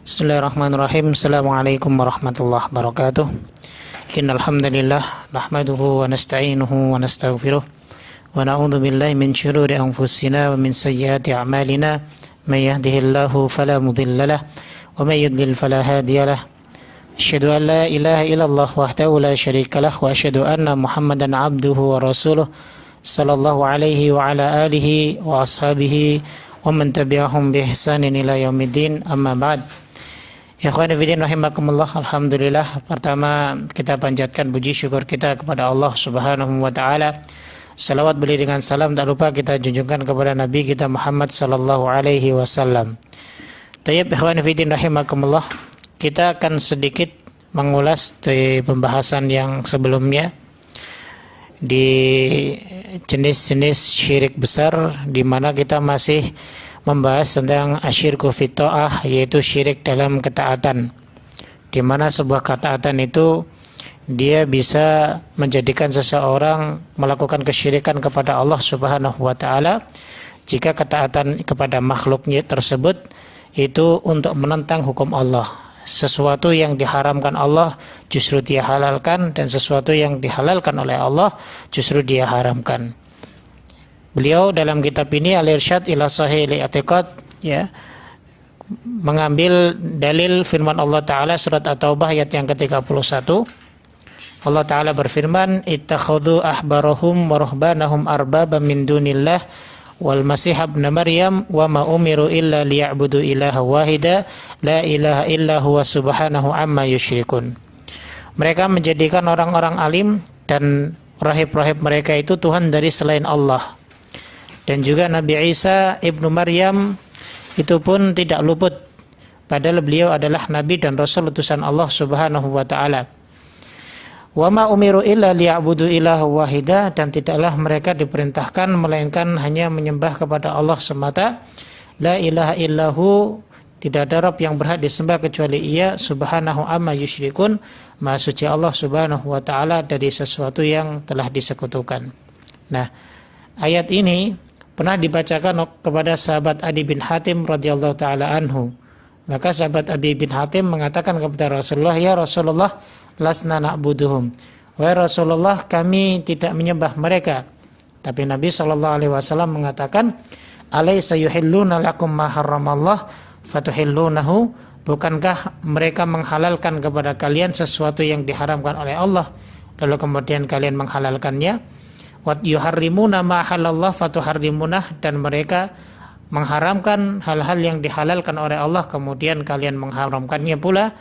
Bismillahirrahmanirrahim. Assalamualaikum warahmatullahi wabarakatuh. Innal hamdalillah nahmaduhu wa nasta'inuhu wa nastaghfiruh wa na'udzu billahi min shururi anfusina wa min sayyiati a'malina. May yahdihillahu fala mudilla lahu wa may yudlil fala hadiya lahu. Asyhadu an la ilaha illallah wahdahu la syarika lahu wa asyhadu anna Muhammadan abduhu wa rasuluh sallallahu alaihi wa ala alihi wa ashabihi wa man tabi'ahum bi ihsanin ila yaumiddin. Amma ba'd. Ikhwani fillah rahimakumullah, alhamdulillah, pertama kita panjatkan puji syukur kita kepada Allah Subhanahu wa taala. Salawat beri dengan salam tak lupa kita junjungkan kepada Nabi kita Muhammad sallallahu alaihi wasallam. Tayyib ikhwani fillah rahimakumullah, kita akan sedikit mengulas dari pembahasan yang sebelumnya di jenis-jenis syirik besar, di mana kita masih membahas tentang asyirku fit ta'ah, yaitu syirik dalam ketaatan, di mana sebuah ketaatan itu dia bisa menjadikan seseorang melakukan kesyirikan kepada Allah Subhanahu wa taala jika ketaatan kepada makhluknya tersebut itu untuk menentang hukum Allah. Sesuatu yang diharamkan Allah justru dia halalkan, dan sesuatu yang dihalalkan oleh Allah justru dia haramkan. Beliau dalam kitab ini Al-Irsyad ila Sahih al-I'tiqad mengambil dalil firman Allah Ta'ala surat At-Taubah ayat yang ke-31. Allah Ta'ala berfirman, ittakhadhu ahbarahum wa ruhbanahum arbaba min dunillah wal masih ibn Maryam wa ma umiru illa liya'budu ilaha wahida la ilaha illa huwa subhanahu amma yusyrikun. Mereka menjadikan orang-orang alim dan rahib-rahib mereka itu Tuhan dari selain Allah. Dan juga Nabi Isa ibnu Maryam itu pun tidak luput, padahal beliau adalah Nabi dan Rasul utusan Allah Subhanahu wa ta'ala. Wa ma umiru illa liya'budu ilaha wahida, dan tidaklah mereka diperintahkan melainkan hanya menyembah kepada Allah semata. La ilaha illahu, tidak ada Rabb yang berhak disembah kecuali Ia, subhanahu amma yusyrikun, maha suci Allah Subhanahu wa ta'ala dari sesuatu yang telah disekutukan. Nah, ayat ini pernah dibacakan kepada sahabat Adi bin Hatim radhiyallahu taala anhu. Maka sahabat Adi bin Hatim mengatakan kepada Rasulullah, ya Rasulullah, lasna na'buduhum. Wahai Rasulullah, kami tidak menyembah mereka. Tapi Nabi SAW mengatakan, alaysa yuhilluna lakum ma harramallah fatuhillunahu. Bukankah mereka menghalalkan kepada kalian sesuatu yang diharamkan oleh Allah, lalu kemudian kalian menghalalkannya? Wa yuharrimuna ma halallah fatuharrimunah, dan mereka mengharamkan hal-hal yang dihalalkan oleh Allah, kemudian kalian mengharamkannya pula.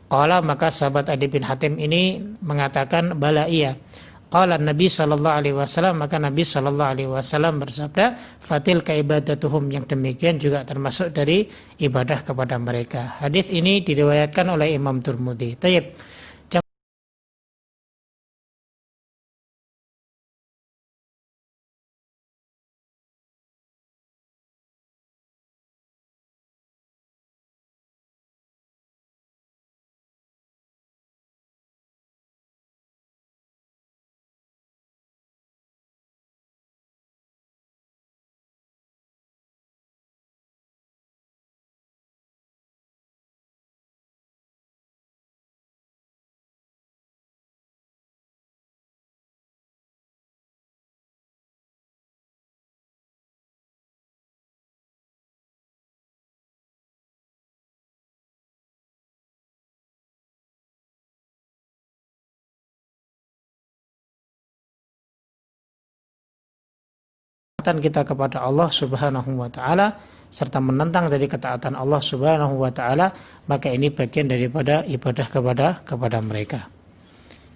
Qala, maka sahabat Adi bin Hatim ini mengatakan, bala iya. Qala Nabi sallallahu alaihi wasallam, maka Nabi sallallahu alaihi wasallam bersabda, fatilka ibadatuhum, yang demikian juga termasuk dari ibadah kepada mereka. Hadis ini diriwayatkan oleh Imam Tirmidzi. Tayyib. Kita kepada Allah Subhanahu wa taala serta menentang dari ketaatan Allah Subhanahu wa taala, maka ini bagian daripada ibadah kepada mereka.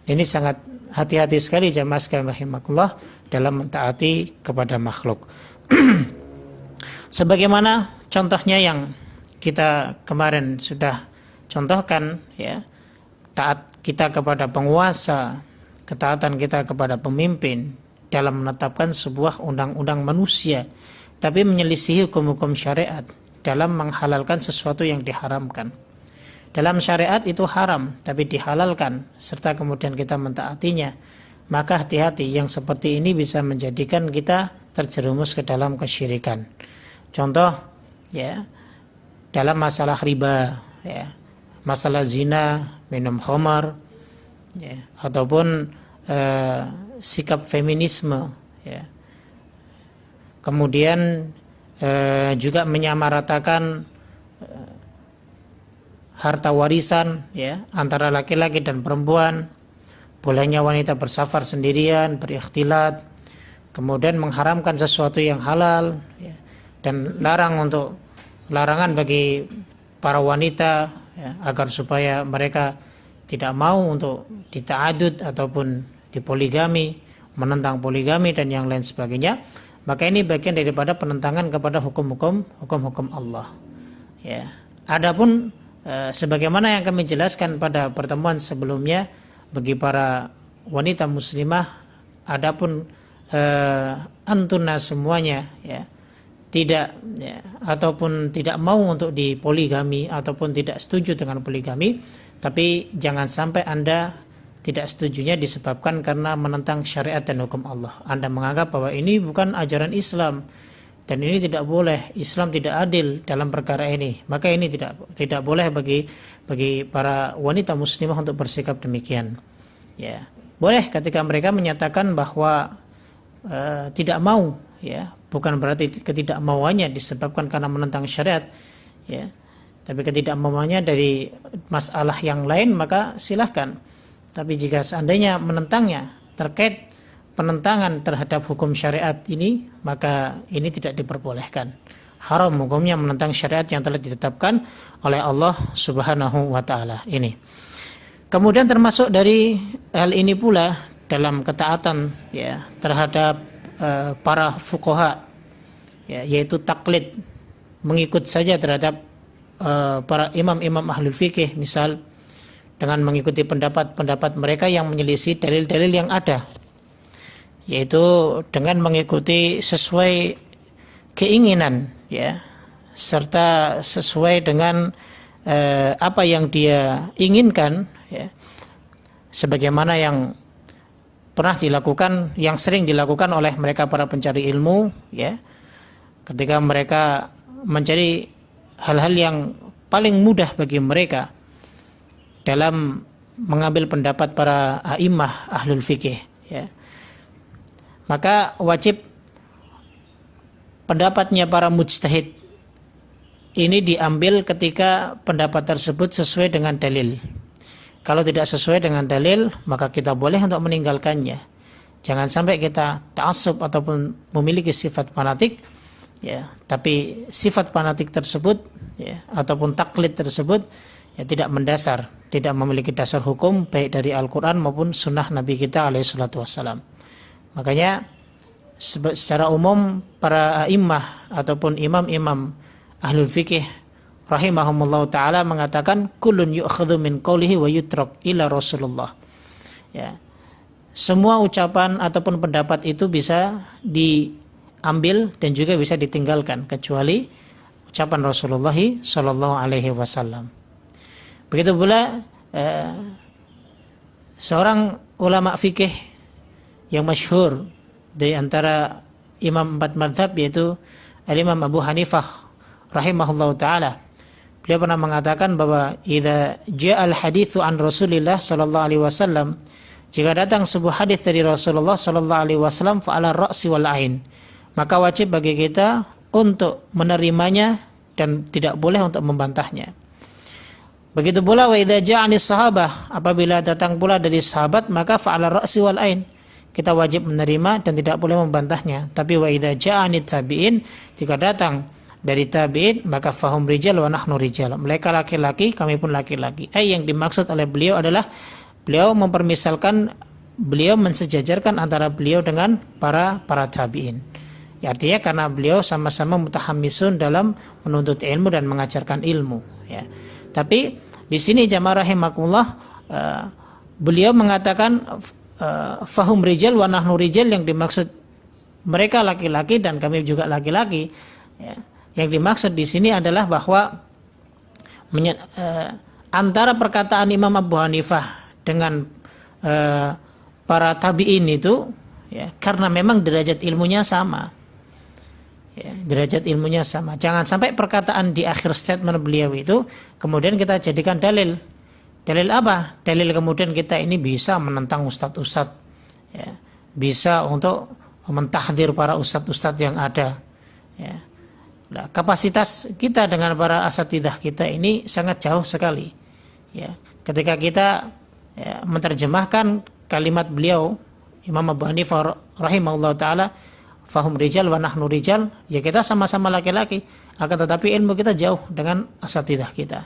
Ini sangat hati-hati sekali jamaah sekalian rahimakumullah dalam mentaati kepada makhluk. Sebagaimana contohnya yang kita kemarin sudah contohkan, ya, taat kita kepada penguasa, ketaatan kita kepada pemimpin dalam menetapkan sebuah undang-undang manusia, tapi menyelisihi hukum-hukum syariat dalam menghalalkan sesuatu yang diharamkan. Dalam syariat itu haram, tapi dihalalkan, serta kemudian kita mentaatinya. Maka hati-hati, yang seperti ini bisa menjadikan kita terjerumus ke dalam kesyirikan. Contoh, ya, dalam masalah riba, ya, masalah zina, minum khamar, ya, ataupun sikap feminisme, ya. Kemudian juga menyamaratakan harta warisan, ya, antara laki-laki dan perempuan, bolehnya wanita bersafar sendirian, berikhtilat, kemudian mengharamkan sesuatu yang halal, ya, dan larangan bagi para wanita, ya, agar supaya mereka tidak mau untuk dita'adud ataupun dipoligami, menentang poligami dan yang lain sebagainya. Maka ini bagian daripada penentangan kepada hukum-hukum Allah. Ya. Adapun sebagaimana yang kami jelaskan pada pertemuan sebelumnya, bagi para wanita muslimah, adapun antuna semuanya, ya, tidak, ya, ataupun tidak mau untuk dipoligami ataupun tidak setuju dengan poligami, tapi jangan sampai Anda tidak setujunya disebabkan karena menentang syariat dan hukum Allah. Anda menganggap bahwa ini bukan ajaran Islam dan ini tidak boleh, Islam tidak adil dalam perkara ini. Maka ini tidak boleh bagi para wanita muslimah untuk bersikap demikian. Ya, boleh ketika mereka menyatakan bahwa tidak mau, ya, bukan berarti ketidakmauannya disebabkan karena menentang syariat, ya. Tapi ketidakmauannya dari masalah yang lain, maka silahkan. Tapi jika seandainya menentangnya terkait penentangan terhadap hukum syariat ini, maka ini tidak diperbolehkan. Haram hukumnya menentang syariat yang telah ditetapkan oleh Allah Subhanahu wa taala ini. Kemudian termasuk dari hal ini pula dalam ketaatan, ya, terhadap para fuqaha, ya, yaitu taklid, mengikut saja terhadap para imam-imam ahlul fikih, misal dengan mengikuti pendapat-pendapat mereka yang menyelisih dalil-dalil yang ada, yaitu dengan mengikuti sesuai keinginan, ya, serta sesuai dengan apa yang dia inginkan, ya, sebagaimana yang pernah dilakukan, yang sering dilakukan oleh mereka para pencari ilmu, ya, ketika mereka mencari hal-hal yang paling mudah bagi mereka dalam mengambil pendapat para a'immah ahlul fikih, ya, maka wajib pendapatnya para mujtahid ini diambil ketika pendapat tersebut sesuai dengan dalil. Kalau tidak sesuai dengan dalil, maka kita boleh untuk meninggalkannya. Jangan sampai kita ta'assub ataupun memiliki sifat fanatik, ya, tapi sifat fanatik tersebut, ya, ataupun taklid tersebut, ya, tidak mendasar, tidak memiliki dasar hukum baik dari Al-Quran maupun sunnah Nabi kita alaihi salatu wassalam. Makanya secara umum para a'immah ataupun imam-imam ahlul fikih rahimahumullah ta'ala mengatakan kullun yu'khadhu min qawlihi wa yutrak ila Rasulullah, ya, semua ucapan ataupun pendapat itu bisa diambil dan juga bisa ditinggalkan kecuali ucapan Rasulullah sallallahu alaihi wasallam. Begitu pula seorang ulama fikih yang masyhur dari antara imam 4 mazhab, yaitu Al-Imam Abu Hanifah rahimahullahu taala. Beliau pernah mengatakan bahwa idza ja'al haditsu an Rasulillah sallallahu alaihi wasallam, jika datang sebuah hadis dari Rasulullah sallallahu alaihi wasallam, fa ala ra'si wal ain, maka wajib bagi kita untuk menerimanya dan tidak boleh untuk membantahnya. Begitu pula wa idza ja'ani sahabah, apabila datang pula dari sahabat, maka fa ala ra'si wal ain, kita wajib menerima dan tidak boleh membantahnya. Tapi wa idza ja'ani tabi'in, jika datang dari tabi'in, maka fahum rijal wa nahnu rijal, mereka laki-laki, kami pun laki-laki. Yang dimaksud oleh beliau adalah beliau mempermisalkan, beliau mensejajarkan antara beliau dengan para tabi'in. Ya, artinya karena beliau sama-sama mutahammisun dalam menuntut ilmu dan mengajarkan ilmu, ya. Tapi di sini jamaah rahimakumullah, beliau mengatakan fahum rijal wa nahnu rijal, yang dimaksud mereka laki-laki dan kami juga laki-laki, ya. Yang dimaksud di sini adalah bahwa antara perkataan Imam Abu Hanifah dengan para tabi'in itu, ya, karena memang derajat ilmunya sama, ya, derajat ilmunya sama. Jangan sampai perkataan di akhir statement beliau itu kemudian kita jadikan dalil. Dalil apa? Dalil kemudian kita ini bisa menentang ustadz-ustadz, ya, bisa untuk mentahdir para ustadz-ustadz yang ada. Ya. Nah, kapasitas kita dengan para asatidzah kita ini sangat jauh sekali. Ya. Ketika kita menerjemahkan kalimat beliau Imam Abu Hanifah rahimahullah ta'ala, fahum rijal wa nahnu rijal, ya kita sama-sama laki-laki, akan tetapi ilmu kita jauh dengan asatidzah kita.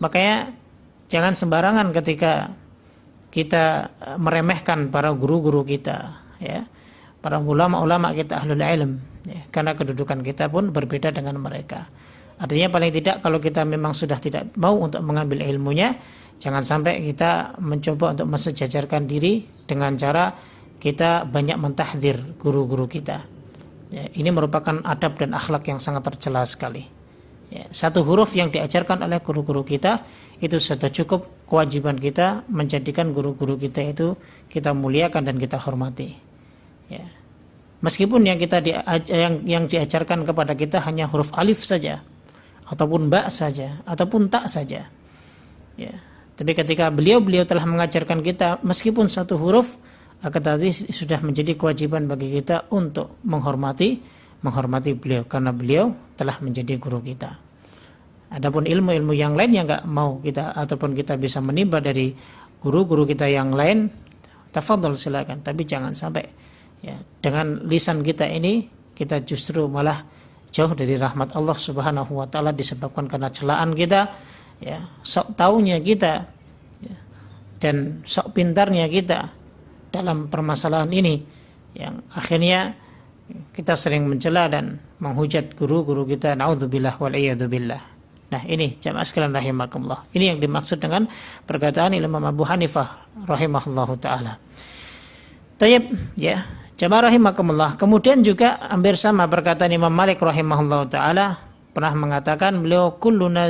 Makanya jangan sembarangan ketika kita meremehkan para guru-guru kita, ya, para ulama-ulama kita ahlul ilm, ya, karena kedudukan kita pun berbeda dengan mereka. Artinya paling tidak kalau kita memang sudah tidak mau untuk mengambil ilmunya, jangan sampai kita mencoba untuk mensejajarkan diri dengan cara kita banyak mentahdir guru-guru kita. Ya, ini merupakan adab dan akhlak yang sangat tercela sekali. Ya, satu huruf yang diajarkan oleh guru-guru kita itu sudah cukup kewajiban kita menjadikan guru-guru kita itu kita muliakan dan kita hormati. Ya. Meskipun yang diajarkan kepada kita hanya huruf alif saja, ataupun ba saja, ataupun tak saja. Ya. Tapi ketika beliau telah mengajarkan kita meskipun satu huruf, akan tadi sudah menjadi kewajiban bagi kita untuk menghormati beliau karena beliau telah menjadi guru kita. Adapun ilmu-ilmu yang lain yang enggak mau kita ataupun kita bisa menimba dari guru-guru kita yang lain, tafadhol silakan, tapi jangan sampai ya dengan lisan kita ini kita justru malah jauh dari rahmat Allah Subhanahu wa taala disebabkan karena celaan kita, ya, sok taunya kita, ya, dan sok pintarnya kita dalam permasalahan ini yang akhirnya kita sering mencela dan menghujat guru-guru kita, naudzubillah wal iyadzubillah. Nah, ini jamaah sekalian rahimakumullah. Ini yang dimaksud dengan perkataan Imam Abu Hanifah rahimahullahu taala. Tayyib, ya. Jamaah rahimakumullah. Kemudian juga hampir sama perkataan Imam Malik rahimahullahu taala, pernah mengatakan beliau kulluna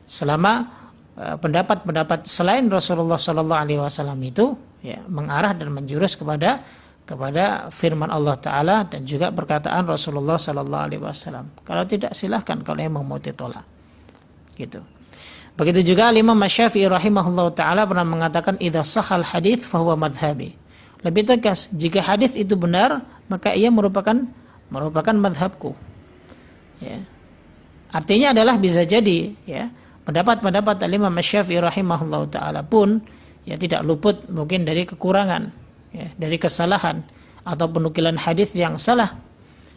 selama pendapat-pendapat selain Rasulullah Sallallahu Alaihi Wasallam itu ya, mengarah dan menjurus kepada firman Allah Taala dan juga perkataan Rasulullah Sallallahu Alaihi Wasallam. Kalau tidak silahkan, kalau emang mau ditolak, gitu. Begitu juga Imam Syafi'i rahimahullah Taala pernah mengatakan idza sahal hadits fahuwa madhhabi. Lebih tegas, jika hadis itu benar maka ia merupakan madhabku. Ya. Artinya adalah bisa jadi ya pendapat Imam Syafi'i rahimahullah ta'ala pun ya tidak luput mungkin dari kekurangan, ya, dari kesalahan atau penukilan hadis yang salah,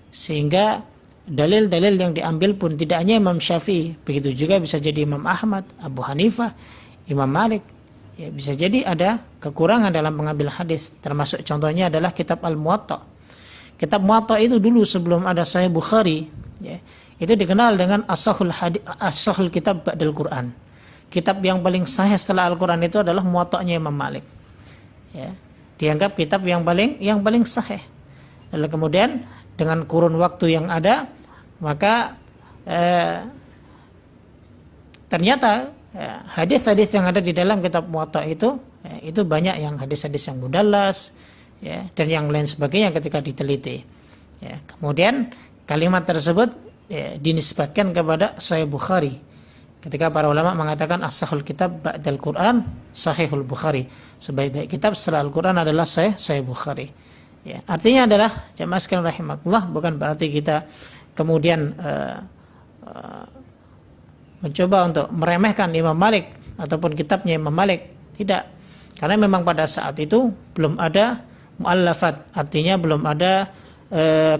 sehingga dalil-dalil yang diambil pun tidak hanya Imam Syafi'i, begitu juga bisa jadi Imam Ahmad, Abu Hanifah, Imam Malik, ya, bisa jadi ada kekurangan dalam mengambil hadis. Termasuk contohnya adalah kitab Al-Muwatta. Kitab Muwatta itu dulu sebelum ada Sahih Bukhari, ya, itu dikenal dengan as-sahul kitab ba'dal Quran. Kitab yang paling sahih setelah Al-Quran itu adalah Muwatta'nya Imam Malik. Ya, dianggap kitab yang paling sahih. Lalu kemudian dengan kurun waktu yang ada, maka ternyata hadis-hadis yang ada di dalam kitab Muwatta itu banyak yang hadis-hadis yang mudallas, ya, dan yang lain sebagainya ketika diteliti. Ya, kemudian kalimat tersebut dinisbatkan kepada Sahih Bukhari. Ketika para ulama mengatakan as-sahul kitab ba'dal Quran Sahihul Bukhari, sebaik-baik kitab setelah Al-Quran adalah Sahih Bukhari. Ya, artinya adalah jamaah sekalian rahimakumullah, bukan berarti kita kemudian mencoba untuk meremehkan Imam Malik ataupun kitabnya Imam Malik. Tidak, karena memang pada saat itu belum ada mu'allafat, artinya belum ada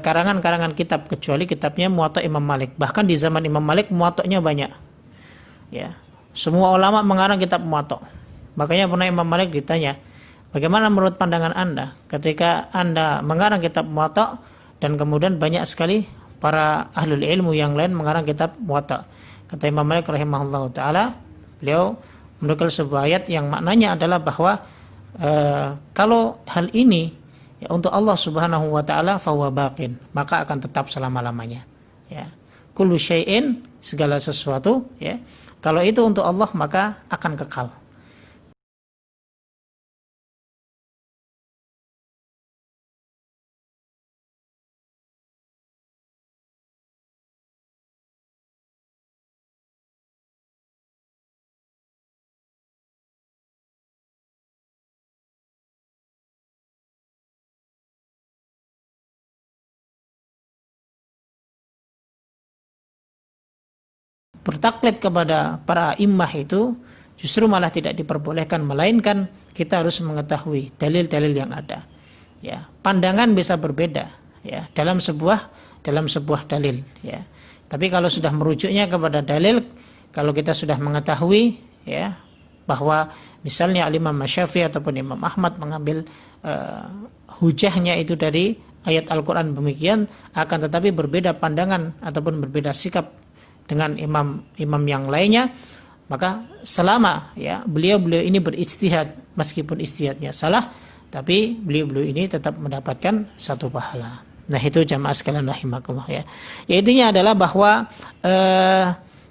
karangan-karangan kitab kecuali kitabnya Muwatta Imam Malik. Bahkan di zaman Imam Malik Muwatta'nya banyak. Ya, semua ulama mengarang kitab Muwatta. Makanya pernah Imam Malik ditanya, bagaimana menurut pandangan Anda ketika Anda mengarang kitab Muwatta dan kemudian banyak sekali para ahlul ilmu yang lain mengarang kitab Muwatta? Kata Imam Malik rahimahullah taala, beliau menukil sebuah ayat yang maknanya adalah bahwa Kalau hal ini ya untuk Allah Subhanahu wa taala fahuwa baqin, maka akan tetap selama-lamanya. Ya. Kullu syai'in, segala sesuatu, ya. Kalau itu untuk Allah maka akan kekal. Bertaklid kepada para immah itu justru malah tidak diperbolehkan, melainkan kita harus mengetahui dalil-dalil yang ada. Ya, pandangan bisa berbeda ya dalam sebuah dalil ya. Tapi kalau sudah merujuknya kepada dalil, kalau kita sudah mengetahui ya bahwa misalnya Imam Syafi'i ataupun Imam Ahmad mengambil hujahnya itu dari ayat Al-Qur'an demikian, akan tetapi berbeda pandangan ataupun berbeda sikap dengan imam yang lainnya, maka selama ya beliau ini berijtihad, meskipun ijtihadnya salah, tapi beliau ini tetap mendapatkan satu pahala. Nah itu jamaah sekalian rahimakumullah ya. Ya intinya adalah bahwa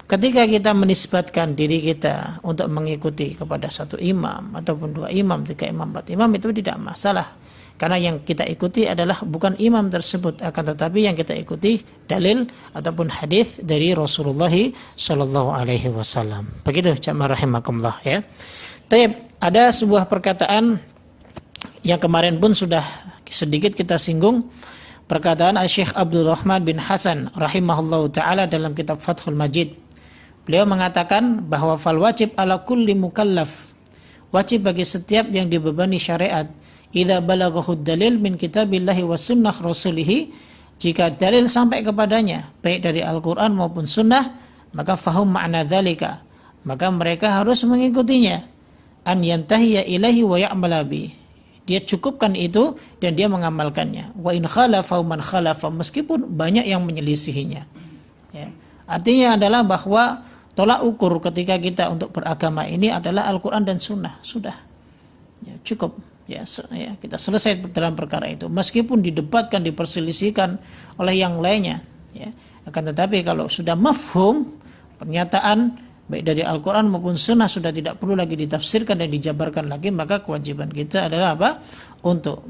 ketika kita menisbatkan diri kita untuk mengikuti kepada satu imam ataupun dua imam, tiga imam, empat imam, itu tidak masalah. Karena yang kita ikuti adalah bukan imam tersebut, akan tetapi yang kita ikuti dalil ataupun hadis dari Rasulullah Shallallahu Alaihi Wasallam. Begitu jamaah rahimakumullah ya. Tapi ada sebuah perkataan yang kemarin pun sudah sedikit kita singgung, perkataan Syekh Abdul Rahman bin Hasan rahimahullahu taala dalam kitab Fathul Majid. Beliau mengatakan bahwa fal wajib ala kulli mukallaf, wajib bagi setiap yang dibebani syariat, idza balaghahu dalil min kitabillahi wa sunnah rasulih, jika dalil sampai kepadanya baik dari Al-Qur'an maupun sunnah, maka fahum ma'na dzalika, maka mereka harus mengikutinya, an yantahiya ilaihi wa ya'mala bi, dia cukupkan itu dan dia mengamalkannya, wa in khalafa man khalafa, meskipun banyak yang menyelisihinya ya. Artinya adalah bahwa tolak ukur ketika kita untuk beragama ini adalah Al-Qur'an dan sunnah, sudah ya, cukup. Ya, kita selesai dalam perkara itu, meskipun didebatkan, diperselisihkan oleh yang lainnya ya. Akan tetapi kalau sudah mafhum pernyataan baik dari Al-Quran maupun sunnah, sudah tidak perlu lagi ditafsirkan dan dijabarkan lagi, maka kewajiban kita adalah apa? Untuk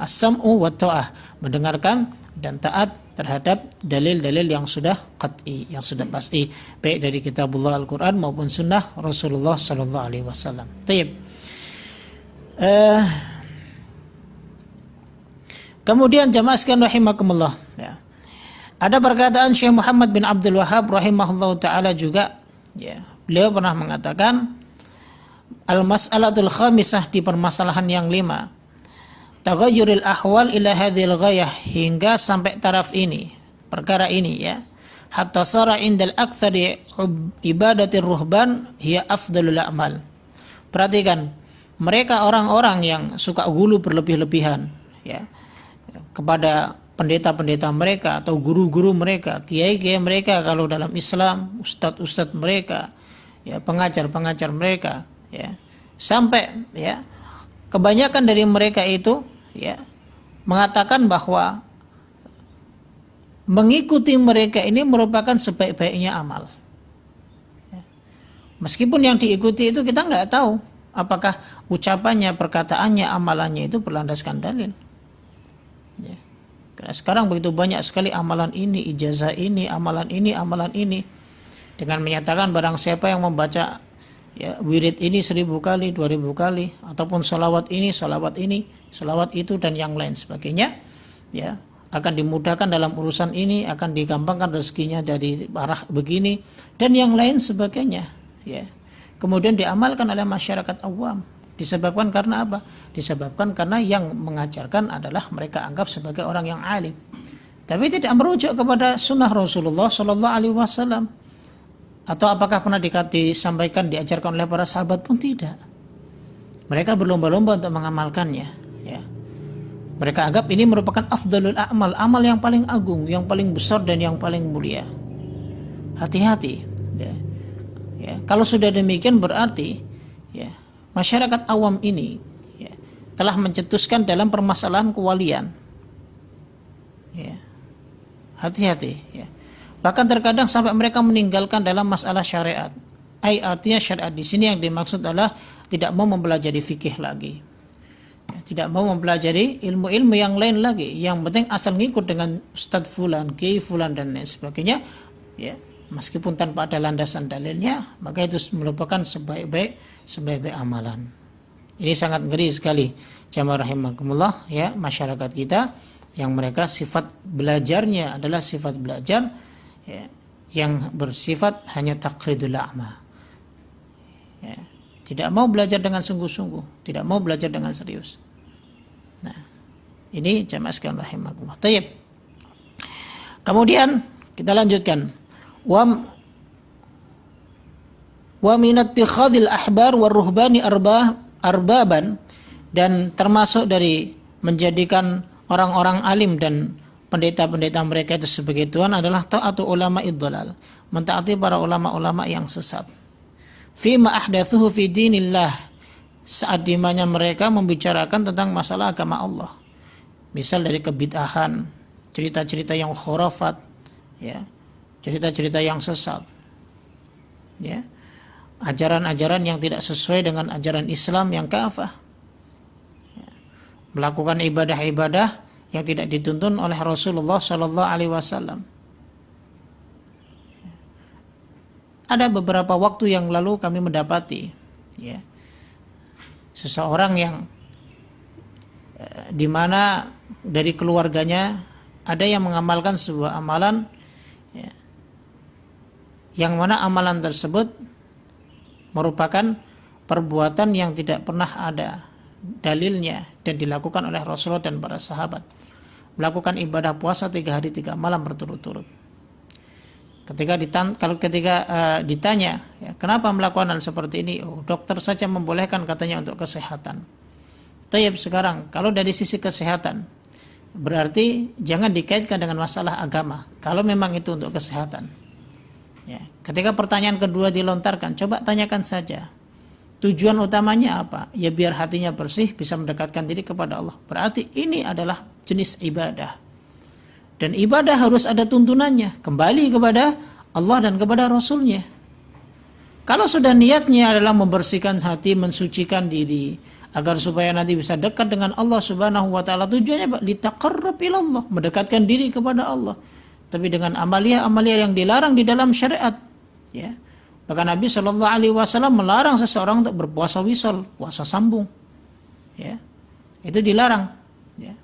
as-sam'u wa ta'ah, mendengarkan dan taat terhadap dalil-dalil yang sudah qat'i, yang sudah pasti, baik dari kitabullah Al-Quran maupun sunnah Rasulullah sallallahu alaihi wasallam. Baik. Kemudian jamaah sekalian rahimakumullah ya. Ada perkataan Syekh Muhammad bin Abdul Wahhab rahimahullah taala juga ya. Beliau pernah mengatakan al-mas'alatul khamisah, di permasalahan yang 5, taghayyurul ahwal ila hadhil ghayah, hingga sampai taraf ini, perkara ini ya, hatta sara indal aktsari ibadatir ruhban hiya afdalul a'mal. Perhatikan, mereka orang-orang yang suka gulu berlebih-lebihan ya kepada pendeta-pendeta mereka atau guru-guru mereka, kiai-kiai mereka kalau dalam Islam, ustadz-ustadz mereka ya, pengajar-pengajar mereka ya, sampai ya kebanyakan dari mereka itu ya mengatakan bahwa mengikuti mereka ini merupakan sebaik-baiknya amal ya. Meskipun yang diikuti itu kita nggak tahu apakah ucapannya, perkataannya, amalannya itu berlandaskan dalil ya. Karena sekarang begitu banyak sekali amalan ini, ijazah ini, amalan ini, amalan ini, dengan menyatakan barang siapa yang membaca ya wirid ini 1000 kali, 2000 kali, ataupun salawat ini, salawat itu dan yang lain sebagainya ya, akan dimudahkan dalam urusan ini, akan digampangkan rezekinya dari arah begini dan yang lain sebagainya ya. Kemudian diamalkan oleh masyarakat awam. Disebabkan karena apa? Disebabkan karena yang mengajarkan adalah mereka anggap sebagai orang yang alim, tapi tidak merujuk kepada sunnah Rasulullah Sallallahu Alaihi Wasallam. Atau apakah pernah disampaikan, diajarkan oleh para sahabat pun tidak. Mereka berlomba-lomba untuk mengamalkannya ya. Mereka anggap ini merupakan afdalul a'mal, amal yang paling agung, yang paling besar dan yang paling mulia. Hati-hati ya. Ya, kalau sudah demikian berarti ya masyarakat awam ini ya, telah mencetuskan dalam permasalahan kewalian. Ya. Hati-hati ya. Bahkan terkadang sampai mereka meninggalkan dalam masalah syariat. Artinya syariat di sini yang dimaksud adalah tidak mau mempelajari fikih lagi. Ya, tidak mau mempelajari ilmu-ilmu yang lain lagi. Yang penting asal ngikut dengan Ustadz Fulan, Kiai Fulan dan lain sebagainya. Ya, meskipun tanpa ada landasan dalilnya, maka itu merupakan sebaik-baik amalan. Ini sangat ngeri sekali, jamaah rahimakumullah ya, masyarakat kita yang mereka sifat belajarnya adalah sifat belajar ya, yang bersifat hanya taqlidul a'ma. Ya, tidak mau belajar dengan sungguh-sungguh, tidak mau belajar dengan serius. Nah, ini jamaah sekalian rahimakumullah. Tayyib. Kemudian kita lanjutkan. Wa min ittikhadil ahbar war ruhbani arbaban, dan termasuk dari menjadikan orang-orang alim dan pendeta-pendeta mereka itu sebagai Tuhan adalah ta'atu ulama idhalal, mentaati para ulama-ulama yang sesat. Fima ahdathuhu fi dinillah, saat dimana mereka membicarakan tentang masalah agama Allah. Misal dari kebid'ahan, cerita-cerita yang khurafat, ya, cerita-cerita yang sesat, ya, ajaran-ajaran yang tidak sesuai dengan ajaran Islam yang kafah. Melakukan ibadah-ibadah yang tidak dituntun oleh Rasulullah Sallallahu Alaihi Wasallam. Ada beberapa waktu yang lalu kami mendapati, ya, seseorang yang di mana dari keluarganya ada yang mengamalkan sebuah amalan, ya, yang mana amalan tersebut merupakan perbuatan yang tidak pernah ada dalilnya dan dilakukan oleh Rasulullah dan para sahabat. Melakukan ibadah puasa 3 hari 3 malam berturut-turut. Ketika ditanya, ya, kenapa melakukan hal seperti ini? Oh, dokter saja membolehkan katanya untuk kesehatan. Tayyib, sekarang kalau dari sisi kesehatan, berarti jangan dikaitkan dengan masalah agama. Kalau memang itu untuk kesehatan. Ya, ketika pertanyaan kedua dilontarkan, coba tanyakan saja. Tujuan utamanya apa? Ya biar hatinya bersih, bisa mendekatkan diri kepada Allah. Berarti ini adalah jenis ibadah. Dan ibadah harus ada tuntunannya. Kembali kepada Allah dan kepada Rasulnya. Kalau sudah niatnya adalah membersihkan hati, mensucikan diri, agar supaya nanti bisa dekat dengan Allah Subhanahu wa ta'ala. Tujuannya apa? Litaqarrab ilallah, mendekatkan diri kepada Allah. Tapi dengan amalia-amalia yang dilarang di dalam syariat. Ya. Bahkan Nabi Shallallahu Alaihi Wasallam melarang seseorang untuk berpuasa wisol, puasa sambung, ya, itu dilarang. Ya.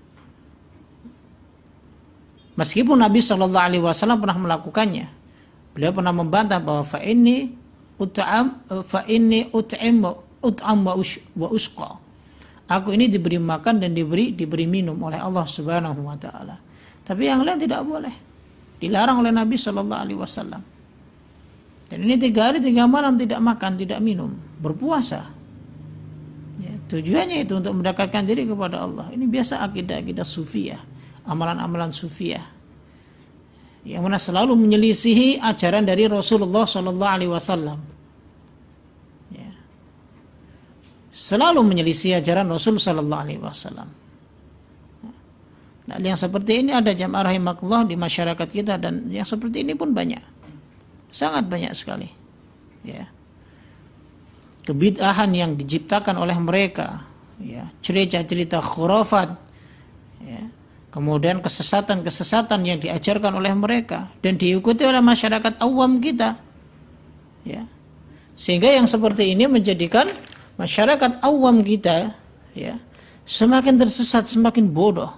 Meskipun Nabi Shallallahu Alaihi Wasallam pernah melakukannya, beliau pernah membantah bahwa fa inni ut'am wa usqa. Aku ini diberi makan dan diberi minum oleh Allah Subhanahu Wa Taala. Tapi yang lain tidak boleh, dilarang oleh Nabi Shallallahu Alaihi Wasallam. Dan ini 3 hari 3 malam tidak makan, tidak minum, berpuasa. Ya, tujuannya itu untuk mendekatkan diri kepada Allah. Ini biasa akidah-akidah sufiyah, amalan-amalan sufiyah, yang mana selalu menyelisihi ajaran dari Rasulullah Sallallahu Alaihi Wasallam. Ya. Selalu menyelisihi ajaran Rasul Sallallahu Alaihi Wasallam. Nah, yang seperti ini ada jamaah rahimakumullah di masyarakat kita, dan yang seperti ini pun banyak. Sangat banyak sekali, ya, kebid'ahan yang diciptakan oleh mereka, ya, cerita-cerita khurafat, ya, kemudian kesesatan-kesesatan yang diajarkan oleh mereka dan diikuti oleh masyarakat awam kita, ya, sehingga yang seperti ini menjadikan masyarakat awam kita, ya, semakin tersesat, semakin bodoh,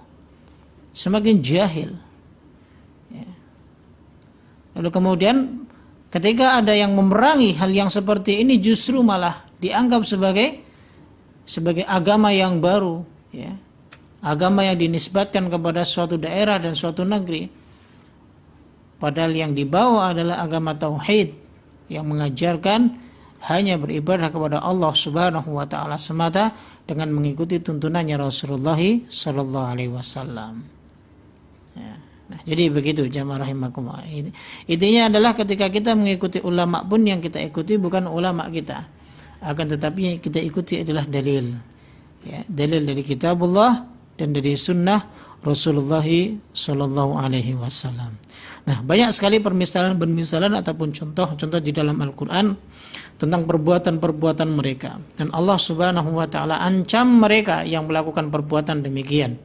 semakin jahil, ya. Lalu kemudian ketika ada yang memerangi hal yang seperti ini, justru malah dianggap sebagai agama yang baru, ya. Agama yang dinisbatkan kepada suatu daerah dan suatu negeri. Padahal yang dibawa adalah agama tauhid yang mengajarkan hanya beribadah kepada Allah Subhanahu wa taala semata dengan mengikuti tuntunannya Rasulullah sallallahu alaihi wasallam. Ya. Nah, jadi begitu jamaah rahimakumullah. Intinya adalah ketika kita mengikuti ulama pun yang kita ikuti bukan ulama kita. Akan tetapi yang kita ikuti adalah dalil. Ya, dalil dari kitabullah dan dari sunnah Rasulullah sallallahu alaihi wasallam. Nah, banyak sekali permisalan ataupun contoh-contoh di dalam Al-Qur'an tentang perbuatan-perbuatan mereka, dan Allah Subhanahu wa taala ancam mereka yang melakukan perbuatan demikian.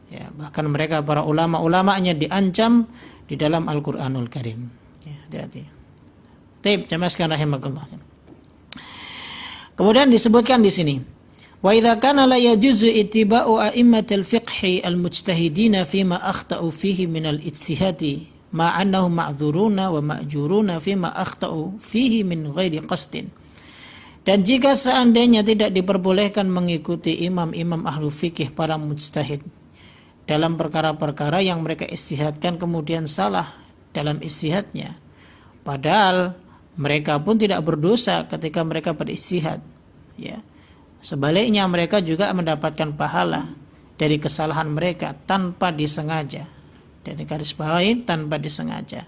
Ya, bahkan mereka para ulama-ulamanya diancam di dalam Al-Qur'anul Karim. Ya, hati-hati. Taib, jamaah sekalian rahimakumullah. Kemudian disebutkan di sini, wa idza kana la yajuzu ittiba'u a'immatil fiqhi al-mujtahidina fima akhta'u fihi min al-ijtihadi ma annahum ma'dzuruna wa ma'juruna fima akhta'u fihi min ghairi qasdin. Dan jika seandainya tidak diperbolehkan mengikuti imam-imam ahlu fikih para mujtahid dalam perkara-perkara yang mereka ijtihadkan kemudian salah dalam ijtihadnya, padahal mereka pun tidak berdosa ketika mereka berijtihad, ya. Sebaliknya mereka juga mendapatkan pahala dari kesalahan mereka tanpa disengaja. Dari garis bawahi, tanpa disengaja.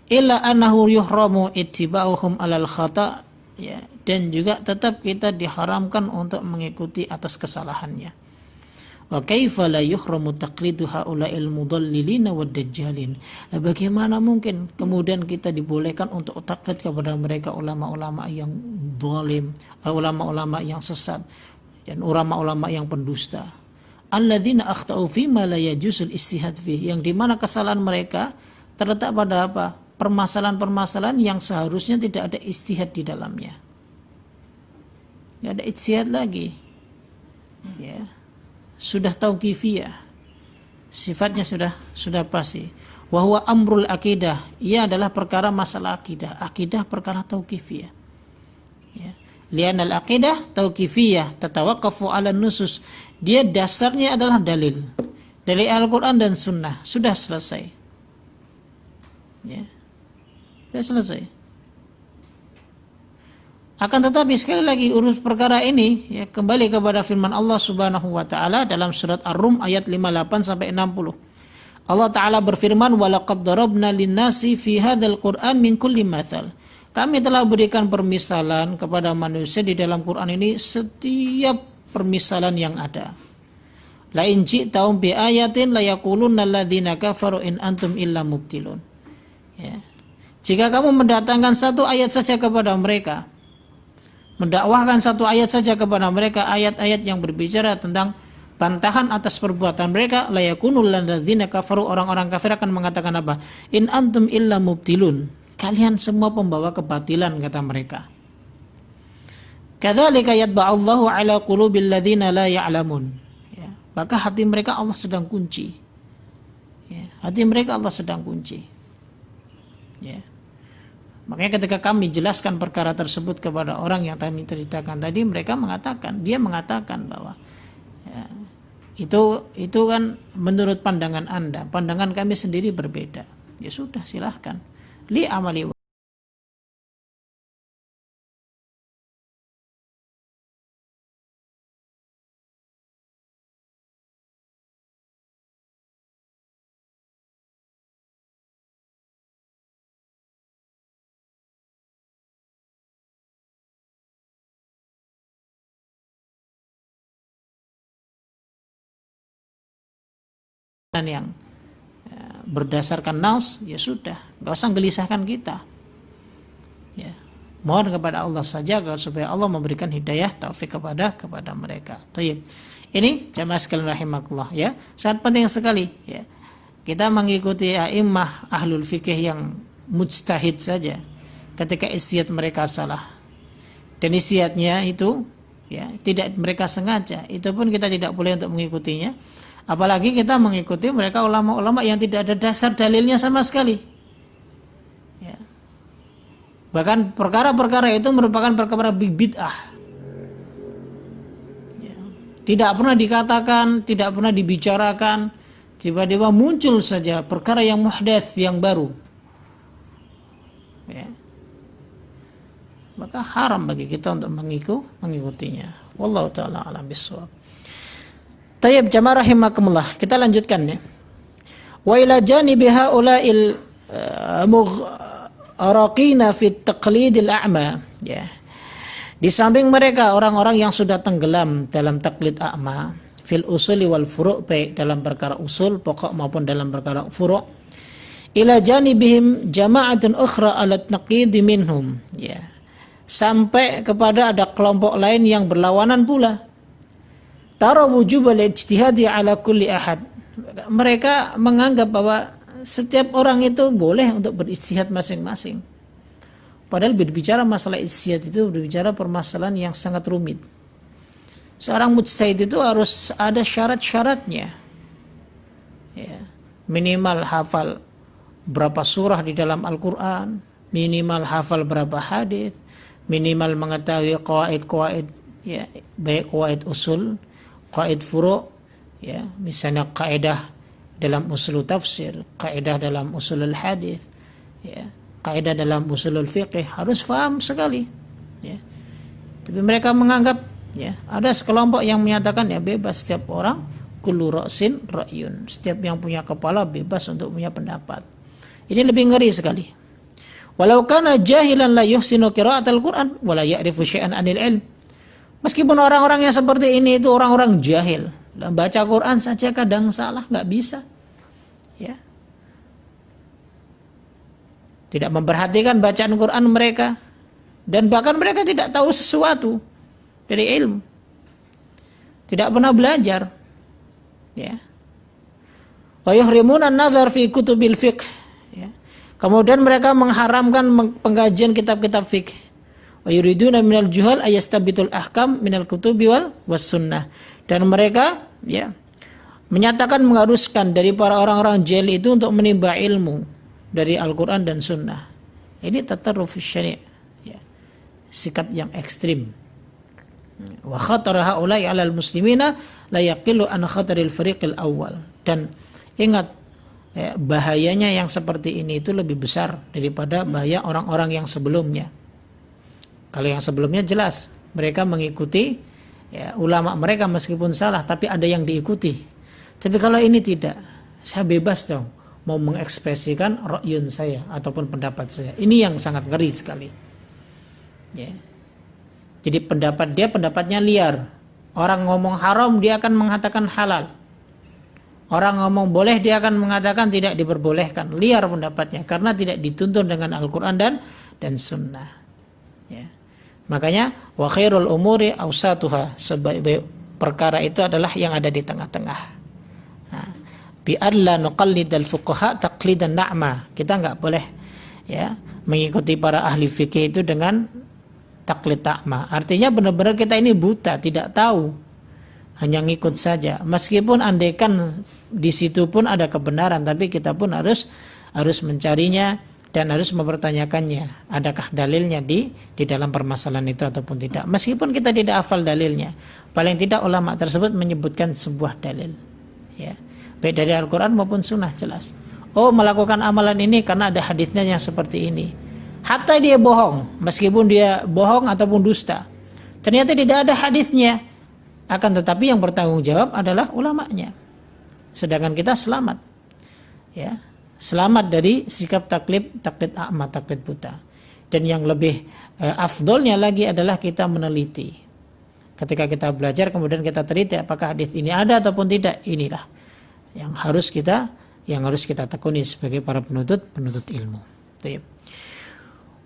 Illa annahu yuhramu ittiba'uhum alal khata', ya. Dan juga tetap kita diharamkan untuk mengikuti atas kesalahannya. Wa kaifa la yuhramu taqlidu haula'il mudallilina wad dajjalin. Nah, bagaimana mungkin kemudian kita dibolehkan untuk taklid kepada mereka ulama-ulama yang zalim, ulama-ulama yang sesat, dan ulama-ulama yang pendusta. Alladzina akhtau fi ma la yajusul ijtihad fi, yang dimana kesalahan mereka terletak pada apa? Permasalahan-permasalahan yang seharusnya tidak ada ijtihad di dalamnya. Tidak ada ijtihad lagi. Ya. Sudah tauqifiyah, sifatnya sudah pasti. Wa huwa amrul akidah, ia adalah perkara masalah akidah. Akidah perkara tauqifiyah. Ya. Lianal aqidah tauqifiyah tatawaqqafu 'ala nusus. Dia dasarnya adalah dalil dari Al-Qur'an dan Sunnah. Sudah selesai. Ya. Sudah selesai. Akan tetapi sekali lagi urus perkara ini, ya, kembali kepada firman Allah Subhanahu wa taala dalam surat Ar-Rum ayat 58 sampai 60. Allah taala berfirman, "Wa laqad darabna lin-nasi fi hadzal Qur'an min kulli mathal." Kami telah berikan permisalan kepada manusia di dalam Quran ini setiap permisalan yang ada. La in ji'tahum bi ayatin la yaqulunna alladzina kafaru in antum illa mubtilun. Ya. Jika kamu mendatangkan satu ayat saja kepada mereka, mendakwahkan satu ayat saja kepada mereka, ayat-ayat yang berbicara tentang bantahan atas perbuatan mereka, la yakunul ladzina kafaru, orang-orang kafir akan mengatakan apa? In antum illa mubtilun. Kalian semua pembawa kebatilan, kata mereka. Kadzalika yatba'allahu ala qulubil ladzina la ya'lamun. Ya, maka hati mereka Allah sedang kunci. Ya, hati mereka Allah sedang kunci. Ya. Makanya ketika kami jelaskan perkara tersebut kepada orang yang kami ceritakan tadi, dia mengatakan bahwa ya, itu kan menurut pandangan Anda, pandangan kami sendiri berbeda. Ya sudah, silahkan. Li amali yang berdasarkan nas, ya sudah, nggak usah gelisahkan kita. Ya, mohon kepada Allah saja supaya Allah memberikan hidayah taufik kepada mereka. Tayyib. Ini jamaah sekalian rahimakumullah, ya, sangat penting sekali, ya, kita mengikuti a'immah ahlul fikih yang mujtahid saja ketika ijtihad mereka salah, dan ijtihadnya itu, ya, tidak mereka sengaja, itu pun kita tidak boleh untuk mengikutinya. Apalagi kita mengikuti mereka ulama-ulama yang tidak ada dasar dalilnya sama sekali. Ya. Bahkan perkara-perkara itu merupakan perkara bid'ah. Ya. Tidak pernah dikatakan, tidak pernah dibicarakan, tiba-tiba muncul saja perkara yang muhdats, yang baru. Ya. Maka haram bagi kita untuk mengikutinya. Wallahu ta'ala a'lam bishawab. Tayyib, jamaah rahimakumullah, kita lanjutkan, ya. Wa ila janibi haula'il mughraqina fi taqlidil a'ma, ya. Di samping mereka orang-orang yang sudah tenggelam dalam taklid a'ma fil usuli wal furu', baik dalam perkara usul pokok maupun dalam perkara furu', ila janibihim jama'atun ukhra alat naqidi minhum, ya, sampai kepada ada kelompok lain yang berlawanan pula. Tara wujubal ijtihadi ala kulli ahad. Mereka menganggap bahwa setiap orang itu boleh untuk berijtihad masing-masing. Padahal berbicara masalah ijtihad itu berbicara permasalahan yang sangat rumit. Seorang mujtahid itu harus ada syarat-syaratnya, ya. Minimal hafal berapa surah di dalam Al-Quran, minimal hafal berapa hadis, minimal mengetahui qawaid-qawaid, ya, baik qawaid usul, qawaid furu', ya, misalnya kaidah dalam usul tafsir, kaidah dalam usulul hadis, ya, kaidah dalam usulul fiqh, harus paham sekali, ya. Tapi mereka menganggap, ya, ada sekelompok yang menyatakan ya bebas setiap orang, kullu ra'sin ra'yun, setiap yang punya kepala bebas untuk punya pendapat. Ini lebih ngeri sekali. Walau kana jahilan la yuhsinu qira'atal Qur'an wa la ya'rifu syai'an 'anil ilm. Meskipun orang-orang yang seperti ini itu orang-orang jahil, baca Quran saja kadang salah, nggak bisa, ya. Tidak memperhatikan bacaan Quran mereka, dan bahkan mereka tidak tahu sesuatu dari ilmu, tidak pernah belajar, ya. Wa yuhrimuna an-nazar fi kutubil fiqh, ya. Kemudian mereka mengharamkan pengkajian kitab-kitab fikih. Wa yuriduna minal juhal ayastabitul ahkam minal kutubi wal was sunnah. Dan mereka, ya, menyatakan mengharuskan dari para orang-orang jahil itu untuk menimba ilmu dari Al-Quran dan Sunnah. Ini tatarruf syari', ya, sikap yang ekstrim. Wa khatara haula'i 'alal muslimina la yaqilu an khataril fariqil awal. Dan ingat, ya, bahayanya yang seperti ini itu lebih besar daripada bahaya orang-orang yang sebelumnya. Kalau yang sebelumnya jelas mereka mengikuti, ya, ulama mereka meskipun salah tapi ada yang diikuti. Tapi kalau ini tidak, saya bebas dong mau mengekspresikan ra'yun saya ataupun pendapat saya. Ini yang sangat ngeri sekali, ya. Jadi pendapatnya liar. Orang ngomong haram dia akan mengatakan halal. Orang ngomong boleh dia akan mengatakan tidak diperbolehkan. Liar pendapatnya karena tidak dituntun dengan Al-Quran dan Sunnah, ya. Makanya wa khairul umuri awsatuha, sebaik-baik perkara itu adalah yang ada di tengah-tengah. Bi alla nuqallidal fuqaha taqlidan na'ma. Kita enggak boleh, ya, mengikuti para ahli fikih itu dengan taklid ta'ma. Artinya benar-benar kita ini buta, tidak tahu, hanya ngikut saja. Meskipun andaikan di situ pun ada kebenaran, tapi kita pun harus mencarinya dan harus mempertanyakannya, adakah dalilnya di dalam permasalahan itu ataupun tidak. Meskipun kita tidak hafal dalilnya, paling tidak ulama tersebut menyebutkan sebuah dalil, ya, baik dari Al-Quran maupun Sunnah, jelas. Oh, melakukan amalan ini karena ada hadisnya yang seperti ini. Hatta dia bohong, meskipun dia bohong ataupun dusta, ternyata tidak ada hadisnya, akan tetapi yang bertanggung jawab adalah ulamanya. Sedangkan kita selamat, ya, selamat dari sikap taklid a'ma, taklid buta. Dan yang lebih afdolnya lagi adalah kita meneliti. Ketika kita belajar kemudian kita teliti apakah hadis ini ada ataupun tidak. Inilah yang harus kita tekuni sebagai para penuntut ilmu.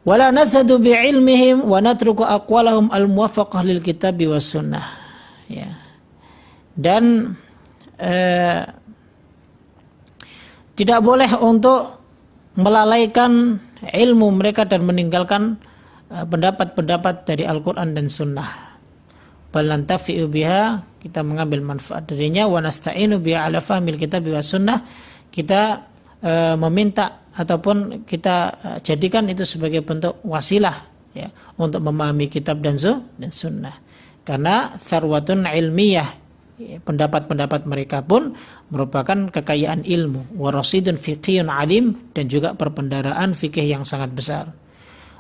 Wala nasadu bi'ilmihim wa natruku aqwalahum al-muwaffaqah lil kitabi was sunnah, ya. Dan tidak boleh untuk melalaikan ilmu mereka dan meninggalkan pendapat-pendapat dari Al-Quran dan Sunnah. Bal nantafi'u biha, kita mengambil manfaat darinya, wa nasta'inu biha ala fahmil kitabi was sunnah, kita meminta ataupun kita jadikan itu sebagai bentuk wasilah, ya, untuk memahami kitab dan sunnah. Karena tharwatun ilmiyah, pendapat-pendapat mereka pun merupakan kekayaan ilmu, warasidun fiqhiyun alim, dan juga perpendaraan fikih yang sangat besar.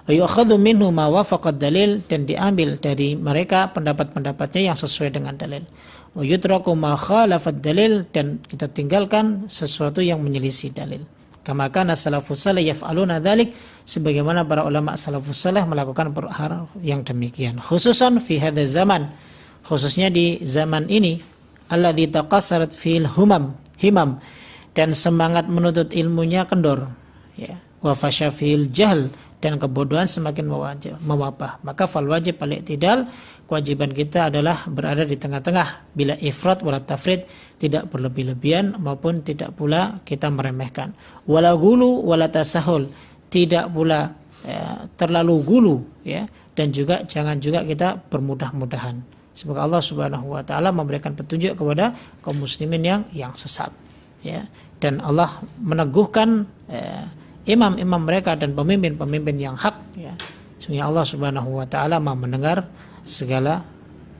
Yu'khadhu minhu ma wafaqad dalil, dan diambil dari mereka pendapat-pendapatnya yang sesuai dengan dalil. Wa yutraku ma khalafad dalil, dan kita tinggalkan sesuatu yang menyelisih dalil. Kama kana salafus salih yaf'aluna dzalik, sebagaimana para ulama salafus saleh melakukan hal yang demikian, khususan fi hadza zaman, khususnya di zaman ini, alladzi taqassarat fil himam, dan semangat menuntut ilmunya kendor, ya, wa fasha fil jahl, dan kebodohan semakin mewabah. Maka fal wajib al-i'tidal, kewajiban kita adalah berada di tengah-tengah, bila ifrat wala tafrid, tidak berlebih-lebihan maupun tidak pula kita meremehkan. Wala gulu wala tasahul, tidak pula terlalu gulu, ya, dan juga jangan juga kita bermudah-mudahan. Semoga Allah Subhanahu wa taala memberikan petunjuk kepada kaum muslimin yang sesat, ya, dan Allah meneguhkan imam-imam mereka dan pemimpin-pemimpin yang hak, ya. Sungguh Allah Subhanahu wa taala Maha mendengar segala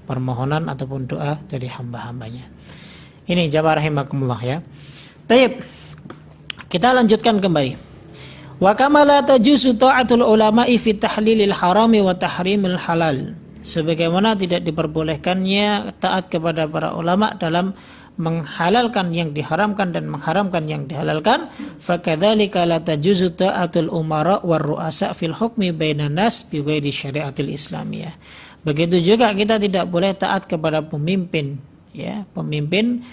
permohonan ataupun doa dari hamba-hambanya. Ini jamaah rahimakumullah, ya. Baik. Kita lanjutkan kembali. Wa kama la tajuzu ta'atul ulama'i fi tahlilil harami wa tahrimil halal. Sebagaimana tidak diperbolehkannya taat kepada para ulama dalam menghalalkan yang diharamkan dan mengharamkan yang dihalalkan, fakadzalika la tajuzu ta'atul umara war ru'asa fil hukmi bainan nas bi ghairi syariatil islamiyah. Begitu juga kita tidak boleh taat kepada pemimpin, ya, pemimpin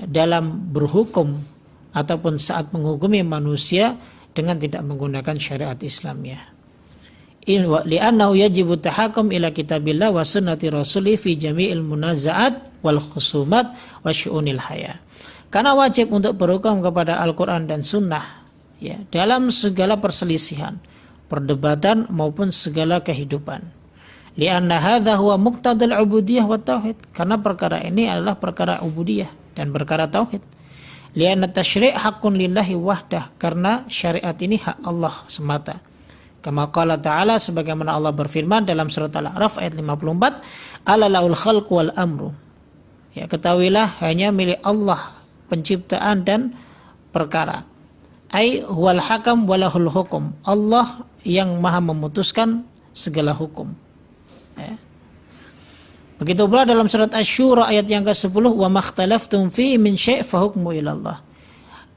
dalam berhukum ataupun saat menghukumi manusia dengan tidak menggunakan syariat Islamiyah. Li'annahu yajibu tahakum ila kitabillah wa sunnati rasuli fi jami'il munazaat wal khusumat wa syu'unil haya. Karena wajib untuk berhukum kepada Al-Quran dan Sunnah, ya, dalam segala perselisihan, perdebatan maupun segala kehidupan. Li'anna hadha huwa muqtadal ubudiyah wa tauhid. Karena perkara ini adalah perkara ubudiyah dan perkara tauhid. Li'anna tasyri' haqqun lillahi wahdah. Karena syariat ini hak Allah semata. Kama qala ta'ala, sebagaimana Allah berfirman dalam surat Al-A'raf ayat 54, ala laul khalq wal amru. Ya, ketahuilah hanya milik Allah penciptaan dan perkara. Ai wal hakam walahul hukum. Allah yang maha memutuskan segala hukum. Ya. Begitu pula dalam surat Asy-Syura ayat yang ke-10, wa makhtalaftum fi min syai' fa hukmu ilallah.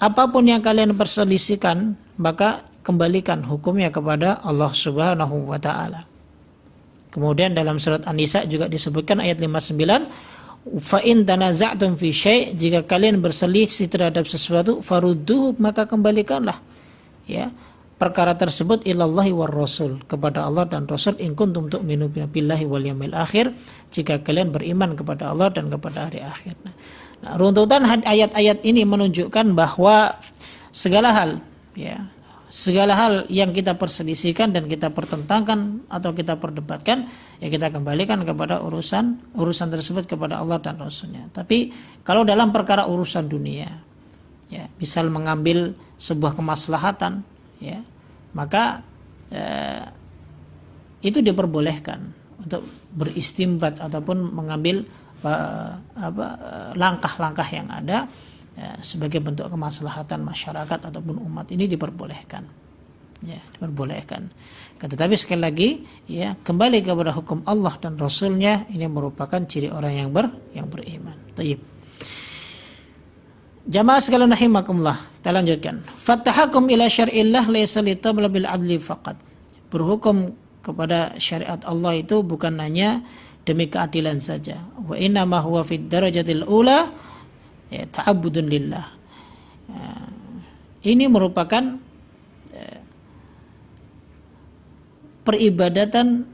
Apapun yang kalian perselisihkan, maka kembalikan hukumnya kepada Allah Subhanahu wa taala. Kemudian dalam surat An-Nisa juga disebutkan ayat 59, fa in tanaza'tum fi syai', jika kalian berselisih terhadap sesuatu, farudduhu, maka kembalikanlah, ya, perkara tersebut ilallahi war rasul, kepada Allah dan Rasul, in kuntum tu'minu billahi wal yaumil akhir, jika kalian beriman kepada Allah dan kepada hari akhir. Nah, runtutan ayat-ayat ini menunjukkan bahwa segala hal, ya, segala hal yang kita perselisihkan dan kita pertentangkan atau kita perdebatkan, ya kita kembalikan kepada urusan tersebut kepada Allah dan Rasulnya. Tapi kalau dalam perkara urusan dunia, ya, misal mengambil sebuah kemaslahatan, ya, maka itu diperbolehkan untuk beristimbat ataupun mengambil langkah-langkah yang ada, ya, sebagai bentuk kemaslahatan masyarakat ataupun umat, ini diperbolehkan, ya, diperbolehkan. Tetapi sekali lagi, ya, kembali kepada hukum Allah dan Rasulnya, ini merupakan ciri orang yang beriman. Tayyib. Jamaah sekalian rahimakumullah, kita lanjutkan. Fattahakum ila syar'illah laysa litabla bil adli faqat. Berhukum kepada syariat Allah itu bukan hanya demi keadilan saja. Wa inna ma huwa fid darajatil ula, ya, ta'abbudun lillah. Ini merupakan peribadatan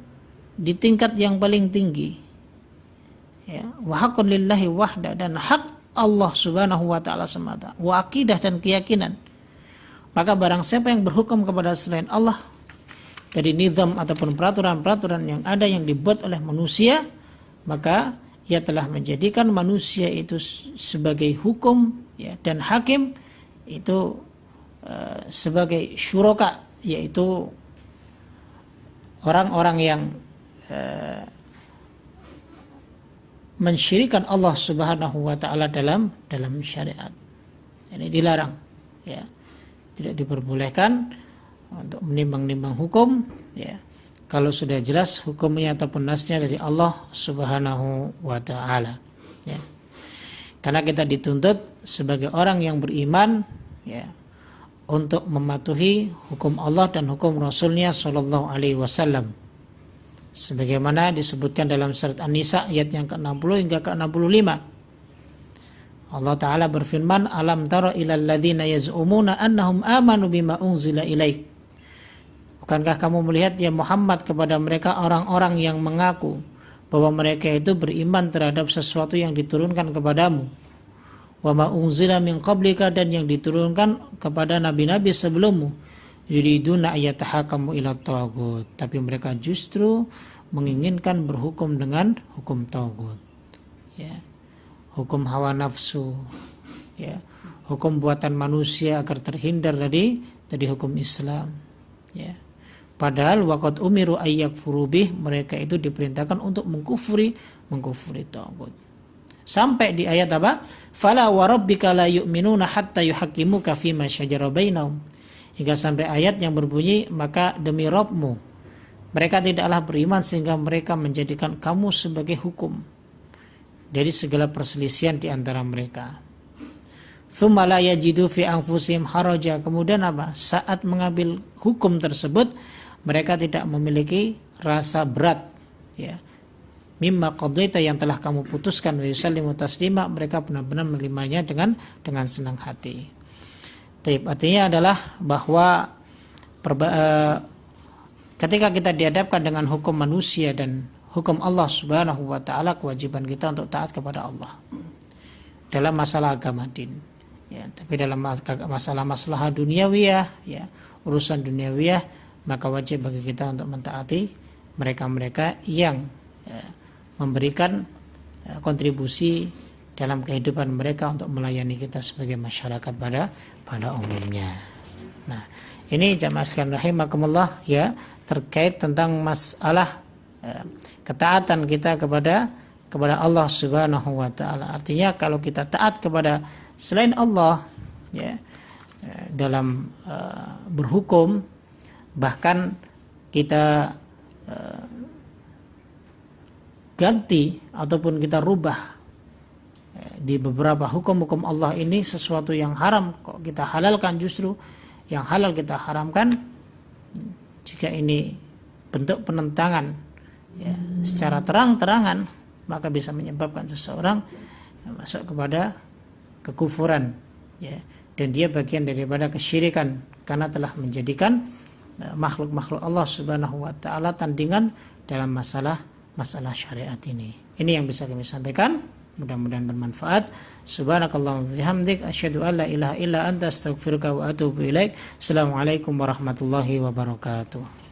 di tingkat yang paling tinggi, ya, wa haqqun lillahi wahda, dan hak Allah Subhanahu wa taala semata, wa akidah, dan keyakinan. Maka barang siapa yang berhukum kepada selain Allah dari nizam ataupun peraturan-peraturan yang ada yang dibuat oleh manusia, maka ia telah menjadikan manusia itu sebagai hukum, ya, dan hakim itu sebagai syuraka, yaitu orang-orang yang mensyirikan Allah Subhanahu wa taala dalam syariat. Ini dilarang, ya. Tidak diperbolehkan untuk menimbang-nimbang hukum, ya, kalau sudah jelas hukumnya ataupun nasnya dari Allah Subhanahu wa taala, ya. Karena kita dituntut sebagai orang yang beriman, ya, untuk mematuhi hukum Allah dan hukum Rasulnya Shallallahu Alaihi Wasallam. Sebagaimana disebutkan dalam surat An-Nisa ayat yang ke-60 hingga ke-65. Allah Ta'ala berfirman, Alam tara ilal ladzina yaz'umuna annahum amanu bima unzila ilaik. Bukankah kamu melihat ya Muhammad kepada mereka orang-orang yang mengaku bahwa mereka itu beriman terhadap sesuatu yang diturunkan kepadamu, wa ma unzila min qablika, dan yang diturunkan kepada nabi-nabi sebelummu, yuriduna ayatahakamu ila taghut, tapi mereka justru menginginkan berhukum dengan hukum taghut, ya, hukum hawa nafsu, ya, hukum buatan manusia agar terhindar dari hukum Islam, ya. Padahal waqad umiru ayyakfuru bih, mereka itu diperintahkan untuk mengkufuri taghut. Sampai di ayat apa? Fala wa rabbika la yu'minuna hatta yuhaqqimuka fima syajara bainahum. Hingga sampai ayat yang berbunyi, maka demi Rabbmu mereka tidaklah beriman sehingga mereka menjadikan kamu sebagai hukum dari segala perselisihan di antara mereka. Tsumma la yajidu fi anfusihim haraja. Kemudian apa? Saat mengambil hukum tersebut, mereka tidak memiliki rasa berat, ya, mimma qadaita, yang telah kamu putuskan, wa yusallimu taslima, mereka benar-benar menerimanya dengan senang hati. Artinya adalah bahwa ketika kita dihadapkan dengan hukum manusia dan hukum Allah Subhanahu wa taala, kewajiban kita untuk taat kepada Allah dalam masalah agama din, ya. Tapi dalam masalah duniawiyah, ya, urusan duniawiyah, maka wajib bagi kita untuk mentaati mereka-mereka yang, ya, memberikan kontribusi dalam kehidupan mereka untuk melayani kita sebagai masyarakat pada umumnya. Nah, ini jamaah sekalian rahimakumullah, ya, terkait tentang masalah ketaatan kita kepada Allah Subhanahu wa taala. Artinya kalau kita taat kepada selain Allah, ya, dalam berhukum, bahkan kita ganti ataupun kita rubah di beberapa hukum-hukum Allah ini sesuatu yang haram kok kita halalkan, justru yang halal kita haramkan, jika ini bentuk penentangan, ya, secara terang-terangan, maka bisa menyebabkan seseorang masuk kepada kekufuran, ya, dan dia bagian daripada kesyirikan karena telah menjadikan makhluk-makhluk Allah Subhanahu wa taala tandingan dalam masalah syariat ini. Ini yang bisa kami sampaikan, mudah-mudahan bermanfaat. Subhanakallahumma wa bihamdik, asyhadu an la ilaha illa anta, astaghfiruka wa atubu ilaik. Assalamualaikum warahmatullahi wabarakatuh.